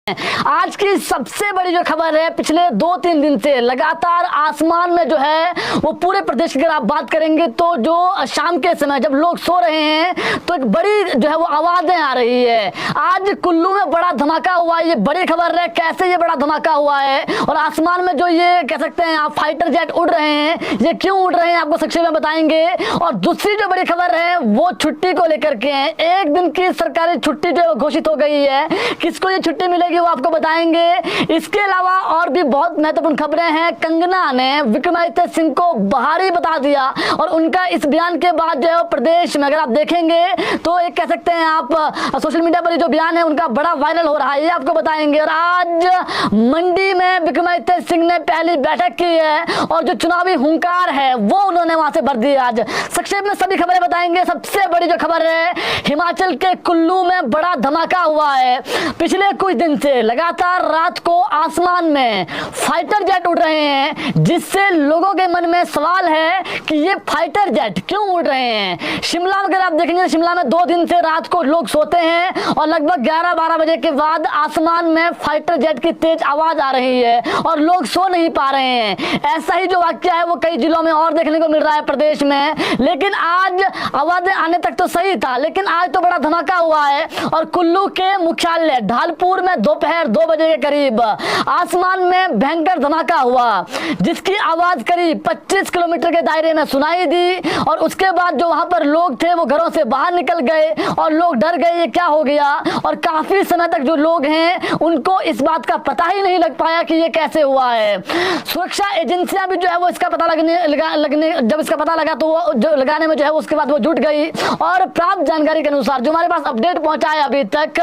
आज की सबसे बड़ी जो खबर है, पिछले 2-3 दिन से लगातार आसमान में जो है वो पूरे प्रदेश की अगर आप बात करेंगे तो जो शाम के समय जब लोग सो रहे हैं तो एक बड़ी जो है वो आवाजें आ रही है। आज कुल्लू में बड़ा धमाका हुआ है, ये बड़ी खबर है। कैसे ये बड़ा धमाका हुआ है और आसमान में जो ये कह सकते हैं आप फाइटर जेट उड़ रहे हैं, ये क्यों उड़ रहे हैं आपको संक्षेप में बताएंगे। और दूसरी जो बड़ी खबर है वो छुट्टी को लेकर के है। एक दिन की सरकारी छुट्टी जो घोषित हो गई है, किसको ये छुट्टी मिलेगी वो आपको बताएंगे। इसके अलावा और भी बहुत महत्वपूर्ण खबरें हैं। कंगना ने विक्रमादित्य सिंह को बाहरी बता दिया और उनका इस बयान के बाद जो है प्रदेश में अगर आप देखेंगे तो एक कह सकते हैं आप सोशल मीडिया पर जो बयान है उनका बड़ा वायरल हो रहा है, ये आपको बताएंगे। और आज मंडी में विक्रमादित्य सिंह ने पहली बैठक की है और जो चुनावी हुंकार है वो उन्होंने वहां से भर दी। आज संक्षेप में सभी खबरें बताएंगे। सबसे बड़ी जो खबर है, हिमाचल के कुल्लू में बड़ा धमाका हुआ है। पिछले कुछ दिन से लगातार रात को आसमान में फाइटर जेट उड़ रहे हैं, जिससे लोगों के मन में सवाल है कि ये फाइटर जेट क्यों उड़ रहे हैं। शिमला में अगर आप देखेंगे, शिमला में 2 दिन से रात को लोग सोते हैं और लगभग 11-12 बजे के बाद आसमान में फाइटर जेट की तेज आवाज आ रही है और लोग सो नहीं पा रहे हैं। ऐसा ही जो वाक्य है वो कई जिलों में और देखने को मिल रहा है प्रदेश में। लेकिन आज आवाजें आने तक तो सही था, लेकिन आज तो बड़ा धमाका हुआ है। और कुल्लू के मुख्यालय ढालपुर में दोपहर 2 बजे के करीब आसमान में भयंकर धमाका हुआ, जिसकी आवाज करीब 25 किलोमीटर के दायरे में सुनाई दी। और उसके बाद जो वहां पर लोग थे वो घरों से बाहर निकल गए और लोग डर गए ये क्या हो गया। और काफी समय तक जो लोग हैं उनको इस बात का पता ही नहीं लग पाया कि ये कैसे हुआ है। सुरक्षा एजेंसियां भी जो है वो इसका पता लगने जब इसका पता लगा तो वो जो लगाने में जो है उसके बाद वो जुट गई। और प्राप्त जानकारी के अनुसार जो हमारे पास अपडेट पहुंचा है अभी तक,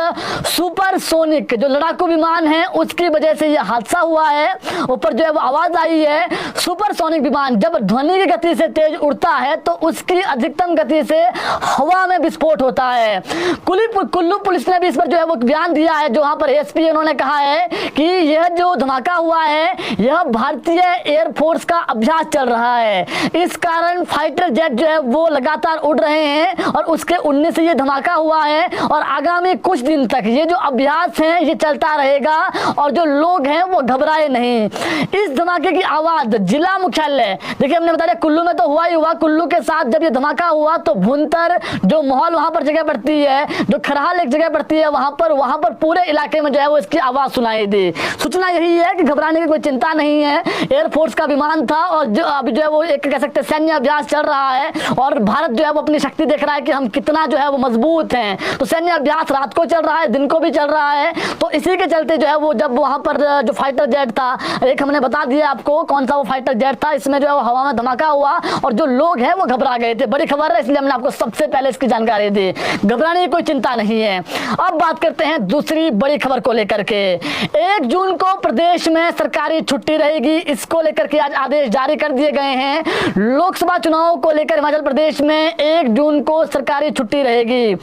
सुपरसोनिक जो लड़ाकू विमान है उसकी वजह से यह हादसा हुआ है। ऊपर जो है वो आवाज आई है। सुपरसोनिक विमान जब ध्वनि की गति से तेज उड़ता है तो उसकी अधिकतम गति से हवा में विस्फोट होता है। कुल्लू पुलिस ने भी इस पर जो है वो बयान दिया है। जो वहां पर एसपी उन्होंने कहा है कि यह जो धमाका हुआ है यह भारतीय एयरफोर्स का अभ्यास चल रहा है, इस कारण फाइटर जेट जो है वो लगातार उड़ रहे हैं और उसके उड़ने से ये धमाका हुआ है। और आगामी कुछ दिन तक ये जो अभ्यास है ये चलता रहेगा और जो लोग हैं वो घबराए नहीं। इस धमाके की आवाज जिला मुख्यालय, देखिए हमने बताया कुल्लू में तो हुआ ही हुआ, कुल्लू के साथ जब ये धमाका हुआ तो भुंतर जो माहौल वहां पर जगह पड़ती है, जो खरहाल एक जगह पड़ती है, वहां पर पूरे इलाके में जो है वो इसकी आवाज सुनाई दी। सूचना यही है कि घबराने की कोई चिंता नहीं है। एयरफोर्स का विमान था और जो अभी जो है वो एक कह सकते सैन्य अभ्यास चल रहा है और भारत जो है वो अपनी शक्ति देख रहा है कि हम कितना जो है वो मजबूत हैं। तो सैन्य अभ्यास रात को चल रहा है, दिन को भी चल रहा है। तो इसी के चलते जो है वो जब वहां पर जो फाइटर जेट था, एक हमने बता दिया आपको कौन सा वो फाइटर जेट था, इसमें जो है वो हवा में धमाका हुआ और जो लोग हैं वो घबरा गए थे। बड़ी खबर है इसलिए हमने आपको सबसे पहले इसकी जानकारी दी। घबराने की कोई चिंता नहीं है। अब बात करते हैं दूसरी बड़ी खबर को लेकर के। 1 जून को प्रदेश में सरकारी छुट्टी रहेगी, इसको लेकर के आज आदेश जारी कर दिए गए हैं। लोकसभा चुनाव को लेकर हिमाचल प्रदेश में 1 जून को सरकारी छुट्टी रहेगी।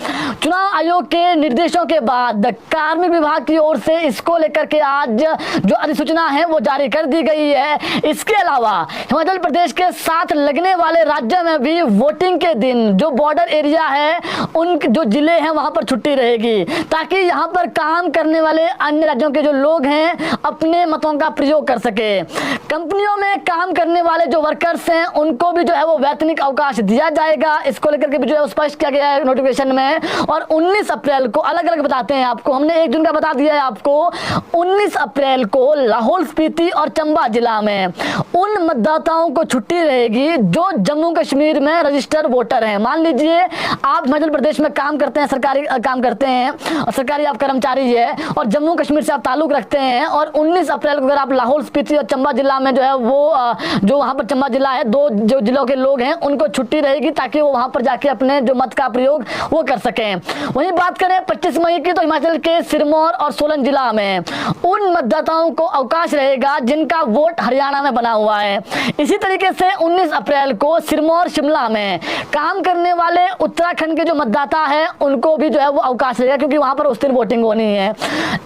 चुनाव आयोग के निर्देशों के बाद कार्मिक विभाग की ओर से इसको लेकर के आज जो अधिसूचना है वो जारी कर दी गई है। इसके अलावा हिमाचल प्रदेश के साथ लगने वाले राज्यों में भी वोटिंग के दिन जो बॉर्डर एरिया है उन जो जिले हैं वहां पर छुट्टी रहेगी, ताकि यहां पर काम करने वाले अन्य राज्यों के जो लोग हैं अपने मतों का प्रयोग कर सके। कंपनियों में काम करने वाले जो वर्कर्स हैं उनको भी जो है वो वैतनिक अवकाश दिया जाएगा। इसको लेकर के भी जो है स्पष्ट किया गया है नोटिफिकेशन में। और 19 अप्रैल को अलग अलग बताते हैं आपको, हमने 1 जून का बता दिया है आपको। 19 अप्रैल को लाहौल स्पीति और चंबा जिला में उन मतदाताओं को छुट्टी रहेगी जो जम्मू कश्मीर में रजिस्टर्ड वोटर हैं। मान लीजिए आप हिमाचल प्रदेश में काम करते हैं, सरकारी काम करते हैं और सरकारी आप कर्मचारी है और जम्मू कश्मीर से आप ताल्लुक रखते हैं और 19 अप्रैल को अगर आप लाहौल स्पीति और चंबा जिला में जो है वो जो वहां पर चंबा जिला है, 2 जो जिलों के लोग हैं उनको छुट्टी रहेगी ताकि वो वहां पर जाके अपने जो मत का प्रयोग वो कर सकें। वहीं बात करें 25 मई की तो हिमाचल के सिरमौर और सोलन जिला में उन मतदाताओं को अवकाश रहेगा जिनका वोट हरियाणा में बना हुआ है। इसी तरीके से 19 अप्रैल को सिरमौर शिमला में काम करने वाले उत्तराखंड के जो मतदाता है उनको भी जो है वो अवकाश रहेगा, क्योंकि वहां पर उस दिन वोटिंग होनी है।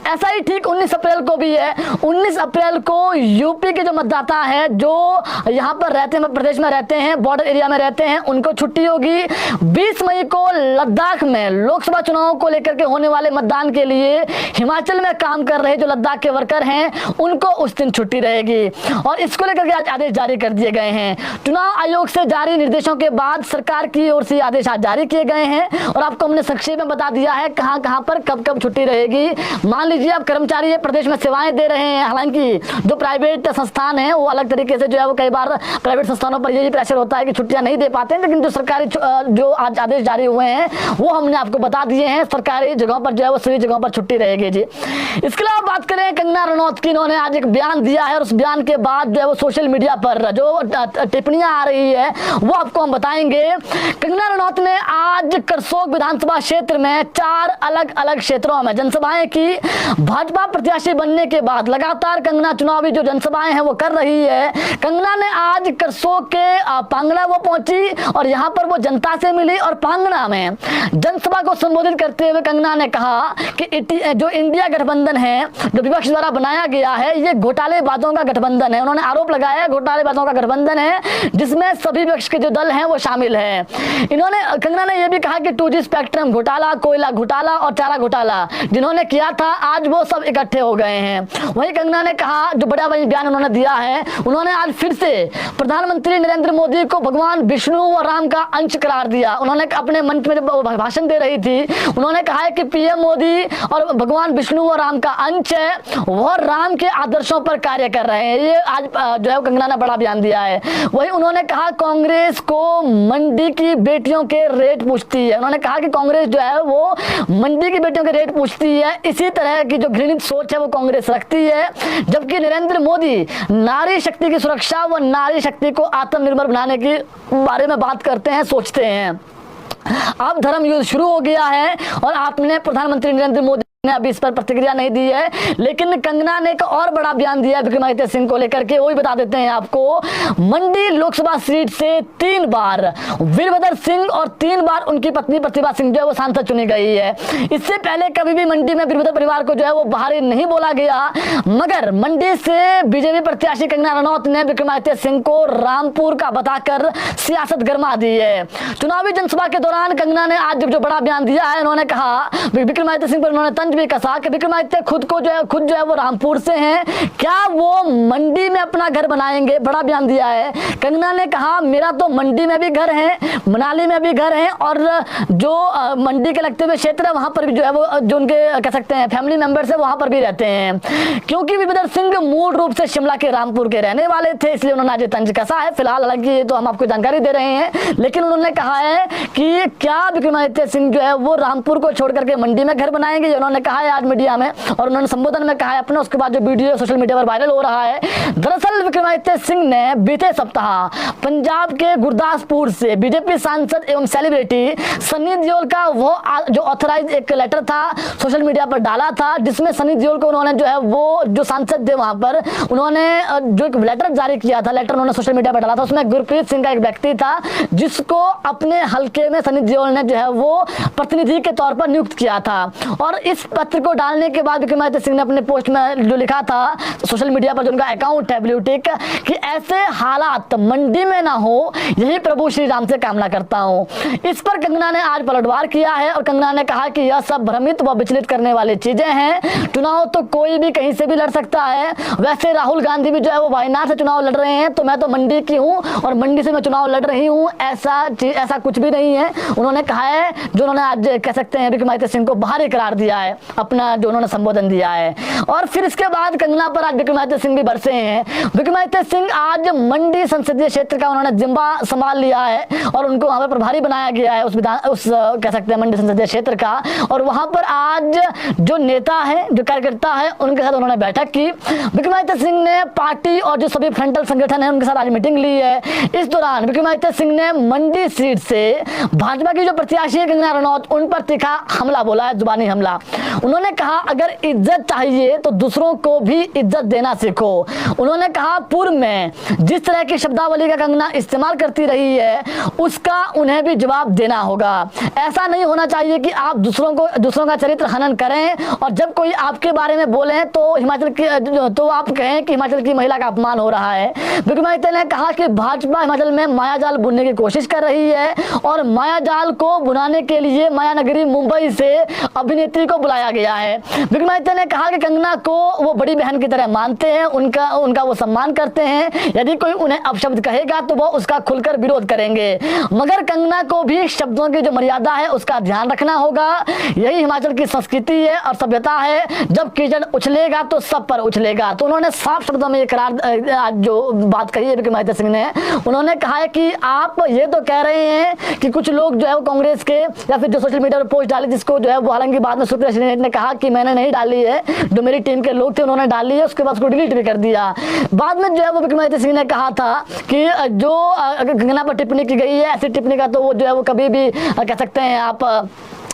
ऐसा ही ठीक 19 अप्रैल को भी है। 19 अप्रैल को यूपी के जो मतदाता है जो यहाँ पर रहते हैं, प्रदेश में रहते हैं, बॉर्डर एरिया में रहते हैं, उनको छुट्टी होगी। 20 मई को लद्दाख में लोकसभा चुनाव को लेकर के होने वाले मतदान के लिए हिमाचल हिमाचल में काम कर रहे जो लद्दाख के वर्कर हैं उनको उस दिन छुट्टी रहेगी। और इसको लेकर के आज आदेश जारी कर दिए गए हैं। चुनाव आयोग से जारी निर्देशों के बाद सरकार की ओर से आदेश आज जारी किए गए हैं और आपको हमने संक्षेप में बता दिया है कहां कहां पर कब कब छुट्टी रहेगी। मान लीजिए आप कर्मचारी प्रदेश में सेवाएं दे रहे हैं, हालांकि जो प्राइवेट संस्थान है वो अलग तरीके से जो है वो कई बार प्राइवेट संस्थानों पर यही प्रेशर होता है कि छुट्टियां नहीं दे पाते हैं, लेकिन जो सरकारी जो आज आदेश जारी हुए हैं वो हमने आपको बता दिए हैं। सरकारी जगहों पर जो है वो सभी जगहों पर छुट्टी रहेगी जी। इसके अलावा बात करें कंगना रनौत की, इन्होंने आज एक बयान दिया है और उस बयान के बाद जो है वो सोशल मीडिया पर जो टिप्पणियां आ रही है वो आपको हम बताएंगे। कंगना रनौत ने आज करसोग विधानसभा क्षेत्र में 4 अलग अलग क्षेत्रों में जनसभाएं की। भाजपा प्रत्याशी बनने के बाद लगातार कंगना चुनावी जो जनसभाएं हैं वो कर रही है। कंगना ने आज करसोग के पांगड़ा वो पहुंची और यहां पर वो जनता से मिली और पांगड़ा में जनसभा को संबोधित करते हुए कंगना ने कहा कि जो इंडिया गठबंधन है जो विपक्ष द्वारा बनाया गया है ये घोटालेबाजों का गठबंधन है। उन्होंने आरोप लगाया घोटालेबाजों का गठबंधन है जिसमें सभी विपक्ष के जो दल हैं वो शामिल है। कंगना ने यह भी कहा कि 2G स्पेक्ट्रम घोटाला, कोयला घोटाला और चारा घोटाला जिन्होंने किया था आज वो सब इकट्ठे हो गए हैं। वहीं कंगना ने कहा जो बड़ा बयान उन्होंने दिया है, उन्होंने आज फिर से प्रधानमंत्री नरेंद्र मोदी को भगवान विष्णु और राम का अंश करार दिया। उन्होंने अपने मंच में जब भाषण दे रही थी उन्होंने कहा है कि पीएम मोदी और भगवान विष्णु और राम का अंश है, वह राम के आदर्शों पर कार्य कर रहे हैं। ये आज जो है कंगना ने बड़ा बयान दिया है। वही उन्होंने कहा कांग्रेस को मंडी की बेटियों के रेट पूछती है। उन्होंने कहा कि कांग्रेस जो है वो मंडी की बेटियों के रेट पूछती है, इसी तरह की जो घृणित सोच है वो कांग्रेस रखती है, जबकि नरेंद्र मोदी नारी शक्ति की सुरक्षा व नारी शक्ति को आत्मनिर्भर बनाने के बारे में बात करते हैं, सोचते हैं। अब धर्म युद्ध शुरू हो गया है और आपने प्रधानमंत्री नरेंद्र मोदी ने अभी इस पर प्रतिक्रिया नहीं दी है, लेकिन कंगना ने एक और बड़ा बयान दिया है विक्रमादित्य सिंह को लेकर के, वो भी बता देते हैं आपको। मंडी लोकसभा सीट से 3 बार वीरभद्र सिंह और 3 बार उनकी पत्नी प्रतिभा सिंह जो है वो सांसद चुनी गई है। इससे पहले कभी भी मंडी में वीरभद्र परिवार को जो है वो बाहर नहीं बोला गया, मगर मंडी से बीजेपी प्रत्याशी कंगना रनौत ने विक्रमादित्य सिंह को रामपुर का बताकर सियासत गरमा दी है। चुनावी जनसभा के दौरान कंगना ने आज जो बड़ा बयान दिया है, उन्होंने कहा विक्रमादित्य सिंह पर उन्होंने भी कहा कि विक्रमादित्य खुद जो है वो रामपुर से हैं, क्या वो मंडी में अपना घर बनाएंगे, बड़ा बयान दिया है। कंगना ने कहा मेरा तो मंडी में भी घर है, मनाली में भी घर है और जो मंडी के लगते हुए क्षेत्र है वहां पर भी जो है वो जो उनके कह सकते हैं फैमिली मेंबर्स है वहां पर भी रहते हैं। क्योंकि वीरभद्र सिंह मूल रूप से शिमला के रामपुर के रहने वाले थे, इसलिए उन्होंने आज तंज कसा है। फिलहाल हालांकि ये तो हम आपको जानकारी दे रहे हैं, लेकिन उन्होंने कहा है कि क्या विक्रमादित्य सिंह जो है वो रामपुर को छोड़ करके मंडी में घर बनाएंगे, उन्होंने कहा है आज मीडिया में और उन्होंने संबोधन में कहा है अपने। उसके बाद जो वीडियो सोशल मीडिया पर वायरल हो रहा है, दरअसल विक्रमादित्य सिंह ने बीते सप्ताह पंजाब के गुरदासपुर से बीजेपी सांसद एवं सेलिब्रिटी सनी देओल का वो जो ऑथराइज एक लेटर था सोशल मीडिया पर डाला था, जिसमें सनी देओल को उन्होंने जो है वो जो सांसद थे वहां पर उन्होंने जो एक लेटर जारी किया था, लेटर उन्होंने सोशल मीडिया पर डाला था, उसमें गुरप्रीत सिंह का एक व्यक्ति था जिसको अपने हल्के में सनी देओल ने जो है वो प्रतिनिधि के तौर पर नियुक्त किया था। और इस पत्र को डालने के बाद विक्रमादित्य सिंह ने अपने पोस्ट में जो लिखा था सोशल मीडिया पर जो उनका अकाउंट है ब्लूटिक कि ऐसे हालात मंडी में ना हो, यही प्रभु श्री राम से कामना करता हूं। इस पर कंगना ने आज पलटवार किया है और कंगना ने कहा कि यह सब भ्रमित व विचलित करने वाली चीजें हैं। चुनाव तो कोई भी कहीं से भी लड़ सकता है। वैसे राहुल गांधी भी जो है वो वायनाड से चुनाव लड़ रहे हैं, तो मैं तो मंडी की हूँ और मंडी से मैं चुनाव लड़ रही हूँ, ऐसा कुछ भी नहीं है। उन्होंने कहा है, जो उन्होंने आज कह सकते हैं विक्रमादित्य सिंह को बाहर करार दिया है अपना जो उन्होंने संबोधन दिया है। और फिर इसके बाद कंगना पर आज विक्रमादित्य सिंह भी बरसे हैं। विक्रमादित्य सिंह आज मंडी संसदीय क्षेत्र का उन्होंने जिम्मा संभाल लिया है और उनको वहां पर प्रभारी बनाया गया है उस कह सकते हैं मंडी संसदीय क्षेत्र का। और वहां पर आज जो नेता है, जो कार्यकर्ता है, उनके साथ उन्होंने बैठक की। विक्रमादित्य सिंह ने पार्टी और जो सभी फ्रंटल संगठन है उनके साथ आज मीटिंग ली है। इस दौरान विक्रमादित्य सिंह ने मंडी सीट से भाजपा की जो प्रत्याशी है कंगना रनौत, उन पर तीखा हमला बोला है, जुबानी हमला। उन्होंने कहा अगर इज्जत चाहिए तो दूसरों को भी इज्जत देना सीखो। उन्होंने कहा पूर्व में जिस तरह की शब्दावली का कंगना इस्तेमाल करती रही है उसका उन्हें भी जवाब देना होगा। ऐसा नहीं होना चाहिए कि आप दूसरों का चरित्र हनन करें और जब कोई आपके बारे में बोले तो आप कहें कि हिमाचल की महिला का अपमान हो रहा है। विक्रमादित्य ने कहा कि भाजपा हिमाचल में मायाजाल बुनने की कोशिश कर रही है और मायाजाल को बुनाने के लिए मायानगरी मुंबई से अभिनेत्री को बुलाया पाया गया है। विक्रमादित्य ने कहा कि कंगना को वो बड़ी बहन की तरह मानते हैं, उनका वो सम्मान करते हैं। यदि कोई उन्हें अपशब्द कहेगा तो वो उसका खुलकर विरोध करेंगे, मगर कंगना को भी शब्दों की जो मर्यादा है उसका ध्यान रखना होगा। यही हिमाचल की संस्कृति है और सभ्यता है, जब कीचड़ उछलेगा तो सब पर उछलेगा। तो उन्होंने साफ शब्दों में करार जो बात कही है विक्रमादित्य सिंह ने, उन्होंने कहा है कि आप ये तो कह रहे हैं कि कुछ लोग जो है वो कांग्रेस के या फिर जो सोशल मीडिया पर पोस्ट डाली, जिसको जो है वो हालांकि बाद में सुप्रिया श्रीनेत ने कहा कि मैंने नहीं डाली है, जो मेरी टीम के लोग थे उन्होंने डाली है, उसके बाद उसको डिलीट भी कर दिया। बाद में जो है वो विक्रमादित्य सिंह ने कहा था कि जो कंगना पर टिप्पणी की गई है, ऐसी टिप्पणी का तो वो जो है वो कभी भी कह सकते हैं आप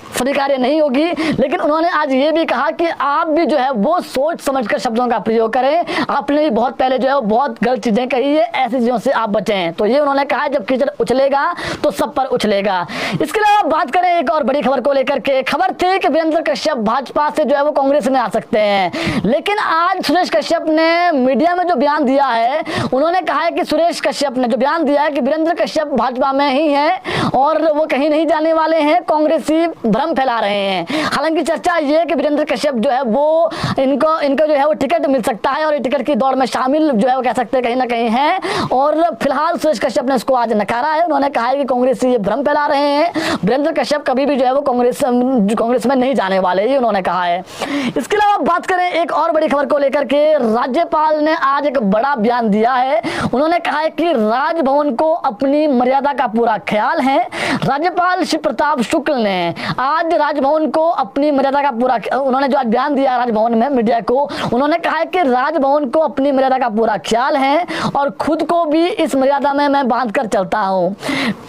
स्वीकार्य नहीं होगी। लेकिन उन्होंने आज ये भी कहा कि आप भी जो है वो सोच समझकर शब्दों का प्रयोग करें, आपने भी बहुत पहले जो है वो बहुत गलत चीजें कही है, ऐसी चीजों से आप बचें। तो ये उन्होंने कहा जब कीचड़ उछलेगा तो सब पर उछलेगा। इसके अलावा बात करें एक और बड़ी खबर को लेकर के, खबर थी कि वीरेंद्र कश्यप भाजपा से जो है वो कांग्रेस में आ सकते हैं। लेकिन आज सुरेश कश्यप ने मीडिया में जो बयान दिया है, उन्होंने कहा है कि सुरेश कश्यप ने जो बयान दिया है कि वीरेंद्र कश्यप भाजपा में ही है और वो कहीं नहीं जाने वाले हैं, कांग्रेसी भ्रम फैला रहे हैं। हालांकि चर्चा ये है कि वीरेंद्र कश्यप जो है वो इनको जो है वो टिकट मिल सकता है और ये टिकट की दौड़ में शामिल जो है वो कह सकते हैं कहीं ना कहीं है। और फिलहाल सुरेश कश्यप ने इसको आज नकारा है। उन्होंने कहा है कि कांग्रेसी ये भ्रम फैला रहे हैं, वीरेंद्र कश्यप कभी भी जो है वो कांग्रेस में नहीं जाने वाले, ये उन्होंने कहा है। इसके अलावा बात करें एक और बड़ी खबर को लेकर के, राज्यपाल ने आज एक बड़ा बयान दिया है। उन्होंने कहा है कि राजभवन को अपनी मर्यादा का पूरा ख्याल है। राज्यपाल शिव प्रताप शुक्ल ने आज राजभवन को अपनी मर्यादा का पूरा, उन्होंने जो आज बयान दिया राजभवन में मीडिया को, उन्होंने कहा है कि राजभवन को अपनी मर्यादा का पूरा ख्याल है और खुद को भी इस मर्यादा में मैं बांध कर चलता हूं।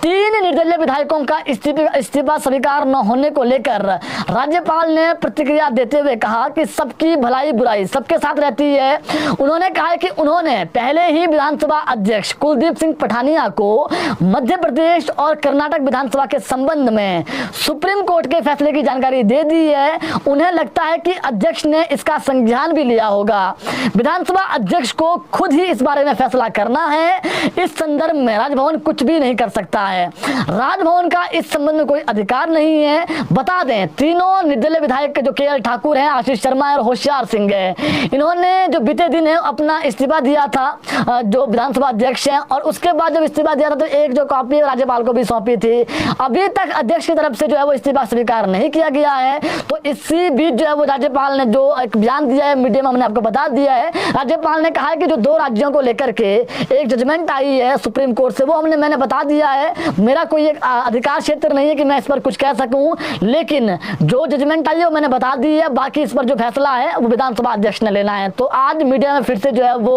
3 निर्दलीय विधायकों का इस्तीफा स्वीकार न होने को लेकर राज्यपाल ने प्रतिक्रिया देते हुए कहा कि सबकी भलाई बुराई सबके साथ रहती है। उन्होंने कहा है कि उन्होंने पहले ही विधानसभा अध्यक्ष कुलदीप सिंह पठानिया को मध्य प्रदेश और कर्नाटक विधानसभा के संबंध में सुप्रीम कोर्ट के फैसले की जानकारी दे दी है। उन्हें लगता है कि अध्यक्ष ने इसका संज्ञान भी लिया होगा। विधानसभा अध्यक्ष को खुद ही इस बारे में फैसला करना है। इस संदर्भ में राजभवन कुछ भी नहीं कर सकता है। राजभवन का इस संबंध में कोई अधिकार नहीं है। बता दें, तीनों निर्दलीय विधायक जो केएल ठाकुर हैं, आशीष शर्मा और होशियार सिंह है, इन्होंने जो बीते दिन है अपना इस्तीफा दिया था जो विधानसभा अध्यक्ष हैं, और उसके बाद जब इस्तीफा दिया था तो एक जो कॉपी राज्यपाल को भी सौंपी थी। अभी तक अध्यक्ष की तरफ से जो है वो इस्तीफा स्वीकार नहीं किया गया है। तो इसी बीच जो है वो राज्यपाल ने जो एक बयान दिया है मीडिया में, हमने आपको बता दिया है। राज्यपाल ने कहा है कि जो 2 राज्यों को लेकर के एक जजमेंट आई है सुप्रीम कोर्ट से, वो मैंने बता दिया है। मेरा कोई एक अधिकार क्षेत्र नहीं है कि मैं इस पर कुछ कह सकूं, लेकिन जो जजमेंट आई है वो मैंने बता दी है। बाकी इस पर जो फैसला है वो विधानसभा अध्यक्ष ने लेना है। तो आज मीडिया में फिर से जो है वो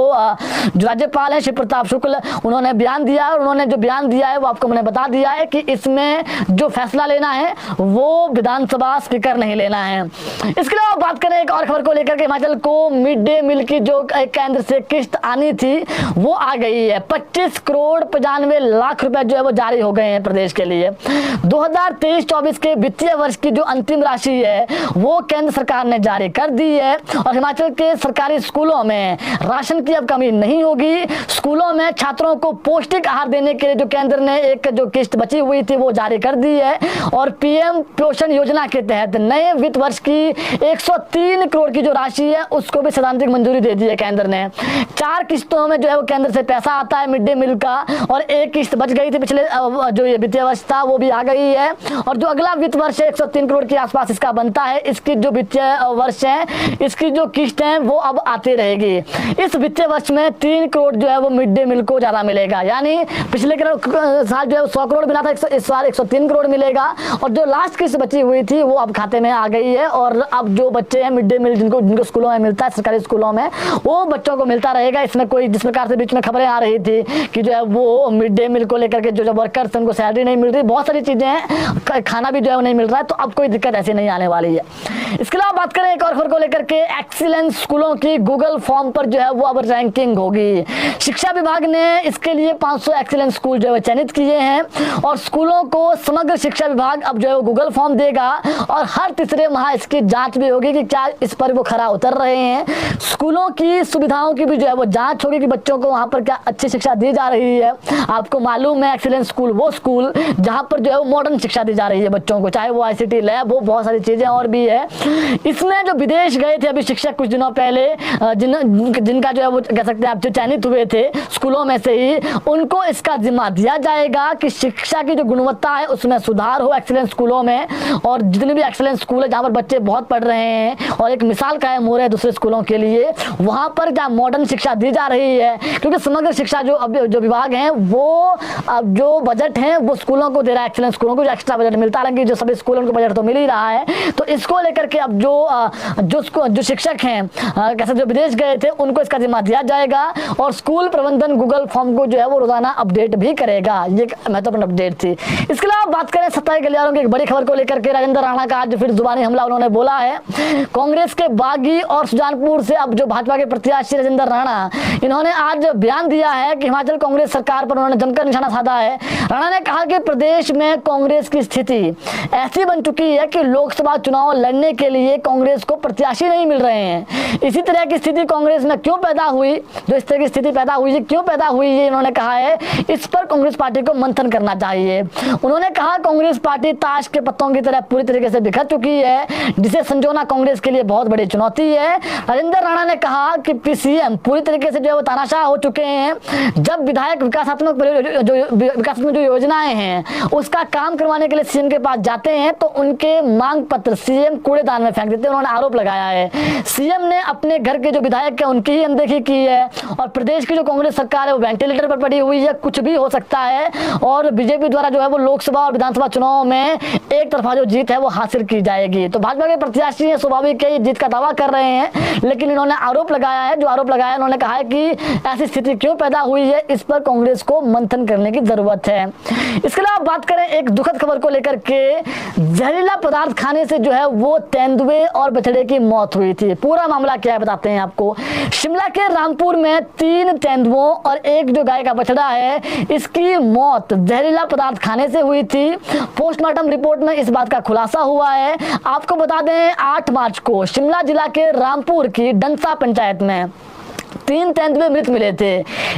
जो राज्यपाल है शिव प्रताप शुक्ल, उन्होंने बयान दिया है और उन्होंने जो बयान दिया है वो आपको मैंने बता दिया है कि इसमें जो फैसला लेना है वो विधानसभा स्पीकर नहीं लेना है। इसके अलावा बात करें एक और खबर को लेकर के, हिमाचल को मिड डे मील की जो केंद्र से किस्त आनी थी वो आ गई है। 25 करोड़ 95 लाख रुपए जो है वो जारी हो गए हैं प्रदेश के लिए। 2023-24 के वित्तीय वर्ष की जो अंतिम राशि है वो केंद्र सरकार ने जारी कर दी है और हिमाचल के सरकारी स्कूलों में राशन की अब कमी नहीं होगी। स्कूलों में छात्रों को पौष्टिक आहार देने के लिए जो केंद्र ने एक जो किस्त बची हुई थी वो जारी कर दी है और पीएम पोषण योजना के तहत नए वित्त वर्ष की 103 करोड़ की जो राशि है उसको भी सैद्धांतिक मंजूरी दे दी है केंद्र ने। 4 किस्तों में जो है वो केंद्र से पैसा आता है मिड डे मील का, और एक किस्त बच गई थी पिछले जो ये वित्तीय वर्ष था वो भी आ गई है। और जो अगला वित्त वर्ष है 103 करोड़ के आसपास इसका बनता है। इसकी जो वित्तीय वर्ष है इसकी जो किस्त है वो अब आती रहेगी। इस वित्तीय वर्ष में 3 करोड़ जो है वो मिड डे मील को ज्यादा मिलेगा, यानी पिछले साल जो है 100 करोड़ मिला था, इस साल 103 करोड़ मिलेगा। और जो लास्ट किस्त बची हुई थी वो अब खाते में आ गई है और अब जो बच्चे हैं मिड डे मील जिनको स्कूलों में मिलता है, सरकारी स्कूलों में, वो बच्चों को मिलता रहेगा। इसमें कोई जिस प्रकार से बीच में खबरें आ रही थी कि जो है वो मिड डे मील को लेकर के जो वर्कर्स उनको सैलरी नहीं मिल रही, बहुत सारी चीजें हैं, खाना भी जो है वो नहीं मिल रहा है, तो अब कोई दिक्कत ऐसी नहीं आने वाली है। इसके अलावा बात करें एक और खबर को लेकर के, एक्सीलेंस स्कूलों की गूगल फॉर्म पर जो है वो अब रैंकिंग होगी। शिक्षा विभाग ने इसके लिए 500 एक्सीलेंस स्कूल जो है चयनित किए हैं और स्कूलों को समग्र शिक्षा विभाग अब जो है वो गूगल फॉर्म देगा और हर तीसरे माह इसकी जांच भी होगी कि क्या इस पर वो खरा उतर रहे हैं। स्कूलों की सुविधाओं की भी जो है वो जांच होगी कि बच्चों को वहाँ पर क्या अच्छी शिक्षा दी जा रही है। आपको मालूम है एक्सीलेंस स्कूल वो स्कूल जहाँ पर जो है वो मॉडर्न शिक्षा दी जा रही है बच्चों को, चाहे वो ICT लैब हो, बहुत सारी चीज़ें और भी है। इसमें जो विदेश गए थे अभी शिक्षक कुछ दिनों पहले, जिनका जो है वो कह सकते हैं आप जो चयनित हुए थे स्कूलों में से ही, उनको इसका जिम्मा दिया जाएगा कि शिक्षा की जो गुणवत्ता है उसमें सुधार हो एक्सीलेंस स्कूलों में। और जितने भी एक्सीलेंस स्कूल है जहाँ पर बच्चे बहुत पढ़ रहे हैं और एक मिसाल कायम हो रहा है दूसरे स्कूलों के लिए, वहाँ पर जहाँ मॉडर्न शिक्षा दी जा रही है, क्योंकि समग्र शिक्षा जो विभाग है वो जो बजट है वो स्कूलों को दे रहा है, एक्सीलेंस स्कूलों को जो एक्स्ट्रा बजट मिलता है, हालांकि जो सभी स्कूलों को बजट तो मिल ही रहा है। तो इसको लेकर के अब जो शिक्षक हैं कैसे जो विदेश गए थे उनको इसका जिम्मा दिया जाएगा और स्कूल प्रबंधन गूगल फॉर्म को जो है वो रोजाना अपडेट भी करेगा। ये महत्वपूर्ण अपडेट थी। इसके अलावा बात करें सत्ता के गलियारों की एक बड़ी खबर को लेकर के, राजेंद्र राणा का आज फिर जुबानी हमला उन्होंने बोला है। कांग्रेस के बागी और सुजानपुर से अब जो भाजपा के प्रत्याशी राजेंद्र राणा, इन्होंने आज बयान दिया है कि हिमाचल कांग्रेस सरकार पर उन्होंने जमकर निशाना साधा है। राणा ने कहा कि प्रदेश में कांग्रेस की स्थिति ऐसी बन चुकी है कि लोकसभा चुनाव लड़ने के लिए कांग्रेस को प्रत्याशी नहीं मिल रहे हैं। इसी तरह की स्थिति कांग्रेस में क्यों पैदा हुई, जो इस तरह की स्थिति पैदा हुई है, क्यों पैदा हुई है, इन्होंने कहा है इस पर कांग्रेस पार्टी को मंथन करना चाहिए। उन्होंने कहा कांग्रेस पार्टी ताश के पत्तों की तरह पूरी तरीके से बिखर चुकी है, जिसे संजोना कांग्रेस के लिए बहुत बड़ी चुनौती है। राजेंद्र राणा ने कहा कि PCM पूरी तरीके से जो है वो तानाशाह हो चुके हैं। जब विधायक विकासात्मक जो योजनाएं हैं उसका काम करवाने के लिए CM के पास जाते हैं तो उनके मांग पत्र CM कूड़ेदान में फेंक देते हैं। उन्होंने आरोप लगाया है CM ने अपने घर के जो विधायक है उनकी ही अनदेखी की है और प्रदेश की जो कांग्रेस सरकार है वो वेंटिलेटर पर पड़ी हुई है, कुछ भी हो सकता है और बीजेपी द्वारा जो है वो लोकसभा और विधानसभा चुनाव में एक तरफा जो जीत है वो हासिल की जाएगी। तो भाजपा के प्रत्याशी है स्वाभाविक है जीत का दावा कर रहे हैं, लेकिन इन्होंने आरोप लगाया है, उन्होंने कहा है कि ऐसी स्थिति क्यों पैदा हुई है, इस पर कांग्रेस को मंथन करने की जरूरत है। इसके अलावा बात करें एक दुखद खबर को लेकर के, जहरीला पदार्थ खाने से जो है वो तेंदुए और बछड़े की मौत हुई थी। पूरा मामला क्या है बताते हैं आपको। शिमला के रामपुर में 3 तेंदुओं और एक जो गाय का बछड़ा है इसकी मौत जहरीला पदार्थ खाने से हुई थी। पोस्टमार्टम रिपोर्ट में इस बात का खुलासा हुआ है। आपको बता दें 8 मार्च को शिमला जिला के रामपुर की डंसा पंचायत में 3 तेंदुए मृत मिले थे।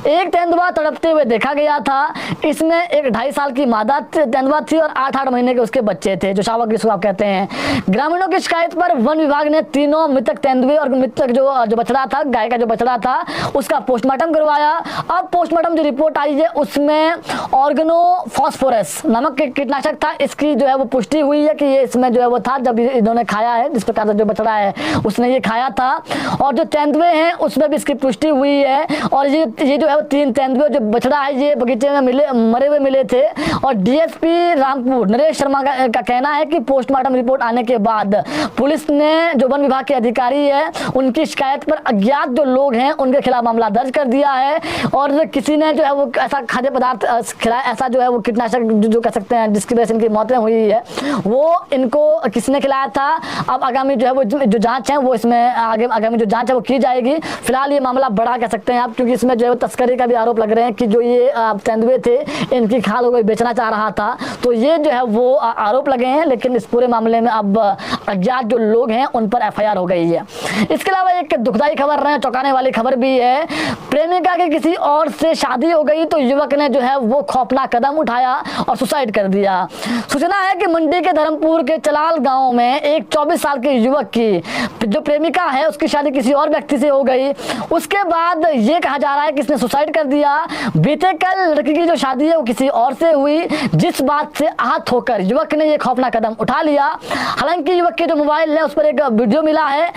एक तेंदुआ तड़पते हुए देखा गया था। इसमें एक 2.5 साल की मादा तेंदुआ थी और 8-8 महीने के उसके बच्चे थे, जो शावक जिसको आप कहते हैं। ग्रामीणों की शिकायत पर वन विभाग ने तीनों मृतक तेंदुए और मृतक जो बछड़ा था, गाय का जो बछड़ा था, उसका पोस्टमार्टम करवाया। अब पोस्टमार्टम जो रिपोर्ट आई है उसमें ऑर्गेनोफॉस्फोरस नामक कीटनाशक था, इसकी जो है वो पुष्टि हुई है कि ये इसमें जो है वो था जब इन्होंने खाया है, जिस प्रकार से जो बछड़ा है उसने ये खाया था। और जो तेंदुए हैं उसमें भी इसकी पुष्टि हुई है। और ये जो है 3 तेंदुए जो बछड़ा है ये बगीचे में मरे हुए मिले थे। और DSP रामपुर नरेश शर्मा का कहना है कि पोस्टमार्टम रिपोर्ट आने के बाद पुलिस ने जो वन विभाग के अधिकारी है उनकी शिकायत पर अज्ञात जो लोग हैं उनके खिलाफ मामला दर्ज कर दिया है। और किसी ने जो है वो ऐसा खाद्य पदार्थ खिलाया, ऐसा जो है वो कीटनाशक जो कह सकते हैं जिसकी वजह से इनकी मौतें हुई है, वो इनको किसने खिलाया था। अब आगामी जो है वो जो जांच है वो इसमें आगामी जो जांच है वो की जाएगी। फिलहाल ये मामला बड़ा कह सकते हैं आप, क्योंकि इसमें जो है तस्करी का भी आरोप लग रहे हैं कि जो ये तेंदुए थे इनकी खाल कोई बेचना चाह रहा था, तो ये जो है वो आरोप लगे हैं। लेकिन इस पूरे मामले में अब अज्ञात जो लोग हैं उन पर FIR हो गई है। इसके अलावा एक दुखदाई खबर रहे, चौंकाने वाली खबर भी है। प्रेमिका की किसी और से शादी हो गई तो युवक ने जो है वो खौफनाक कदम उठाया और सुसाइड कर दिया। सूचना है कि मंडी के धर्मपुर के चलाल गाँव में एक 24 साल के युवक की जो प्रेमिका है उसकी शादी किसी और व्यक्ति से हो गई। उसके बाद ये कहा जा रहा है कि इसने सुसाइड कर दिया। बीते कल लड़की की जो शादी है वो किसी और से हुई, जिस बात से आहत होकर युवक ने ये खौफनाक कदम उठा लिया। हालांकि युवक के जो मोबाइल है उस पर एक वीडियो मिला है,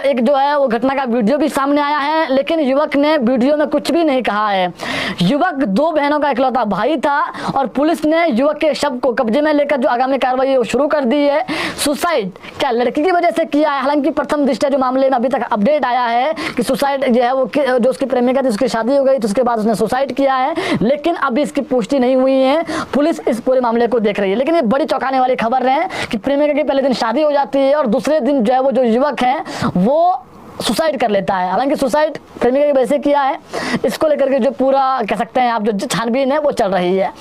एक जो है वो घटना का वीडियो भी सामने आया है, लेकिन युवक ने वीडियो में कुछ भी नहीं कहा है। युवक 2 बहनों का इकलौता भाई था और पुलिस ने युवक के शव को कब्जे में लेकर जो आगामी कार्रवाई वो शुरू कर दी है। सुसाइड क्या लड़की की वजह से किया है? हालांकि प्रथम दृष्टया जो मामले में अभी तक अपडेट आया है कि सुसाइड जो है वो जो उसकी प्रेमिका थी उसकी शादी हो गई तो उसके बाद उसने सुसाइड किया है, लेकिन अभी इसकी पुष्टि नहीं हुई है। पुलिस इस पूरे मामले को देख रही है। लेकिन ये बड़ी चौंकाने वाली खबर है कि प्रेमिका की पहले दिन शादी हो जाती है और दूसरे दिन जो है वो जो युवक है वो सुसाइड कर लेता है। हालांकि सुसाइड प्रेमिका की वजह से किया है, इसको लेकर के जो पूरा कह सकते हैं आप जो छानबीन है वो चल रही है।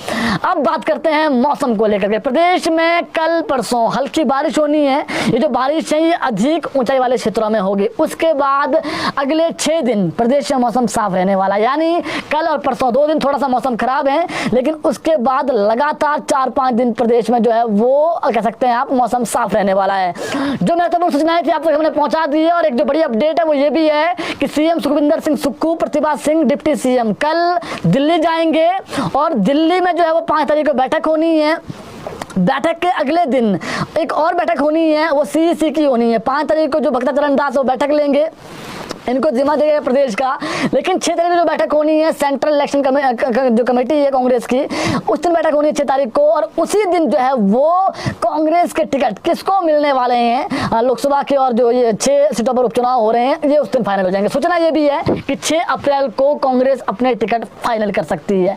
अब बात करते हैं मौसम को लेकर के। प्रदेश में कल परसों हल्की बारिश होनी है। ये जो बारिश है ये अधिक ऊंचाई वाले क्षेत्रों में होगी। उसके बाद अगले 6 दिन प्रदेश में मौसम साफ रहने वाला है। यानी कल और परसों 2 दिन थोड़ा सा मौसम खराब है, लेकिन उसके बाद लगातार 4-5 दिन प्रदेश में जो है वो कह सकते हैं आप मौसम साफ रहने वाला है। जो महत्वपूर्ण सूचनाएं थी आप तक हमने पहुंचा दी है। और एक जो बड़ी अपडेट है वो ये भी है कि CM Sukhvinder Singh Sukhu, Pratibha Singh deputy CM कल दिल्ली जाएंगे और दिल्ली में जो है वो 5 तारीख को बैठक होनी है। बैठक के अगले दिन एक और बैठक होनी है, वो सीईसी की होनी है। 5 तारीख को जो भक्ताचरण दास वो बैठक लेंगे, इनको जिम्मा देगा प्रदेश का। लेकिन 6 तारीख को जो बैठक होनी है सेंट्रल इलेक्शन जो कमेटी है कांग्रेस की, उस दिन बैठक होनी है 6 तारीख को। और उसी दिन जो है वो कांग्रेस के टिकट किसको मिलने वाले हैं लोकसभा के, और जो ये 6 सीटों पर उपचुनाव हो रहे हैं ये उस दिन फाइनल हो जाएंगे। सूचना ये भी है कि 6 अप्रैल को कांग्रेस अपने टिकट फाइनल कर सकती है।